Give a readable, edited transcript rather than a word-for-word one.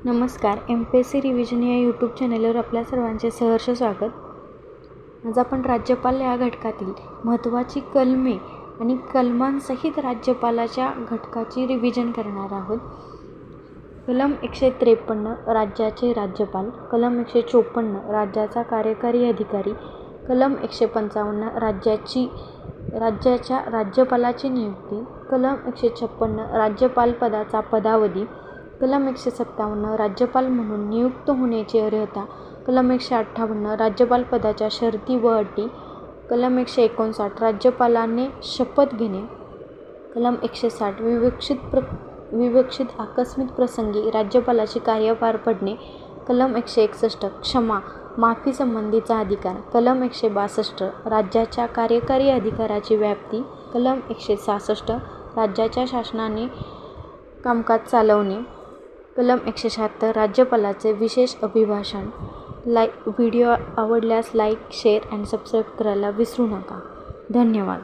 नमस्कार. MPSC revision या YouTube चॅनलवर आपल्या सर्वांचे सहर्ष स्वागत. आज आपण राज्यपाल या घटकातील महत्त्वाची कलमे आणि कलमांसहित राज्यपालाच्या घटकाची रिव्हिजन करणार आहोत. कलम 153 राज्याचे राज्यपाल, कलम 154 राज्याचा कार्यकारी अधिकारी, कलम 155 राज्याच्या राज्यपालाची नियुक्ती, कलम 156 राज्यपाल पदाचा पदावधी, कलम 157 राज्यपाल म्हणून नियुक्त होण्याची अर्हता, कलम 158 राज्यपाल पदाच्या शर्ती व अटी, कलम 159 राज्यपालाने शपथ घेणे, कलम 160 विवक्षित आकस्मिक प्रसंगी राज्यपालाची कार्य पार पडणे, कलम 161 क्षमा माफी संबंधीचा अधिकार, कलम 162 राज्याच्या कार्यकारी अधिकाराची व्याप्ती, कलम 166 राज्याच्या शासनाने कामकाज चालवणे, कलम 176 राज्यपालाचे विशेष अभिभाषण. व्हिडिओ आवडल्यास लाईक, शेअर आणि सबस्क्राईब करायला विसरू नका. धन्यवाद.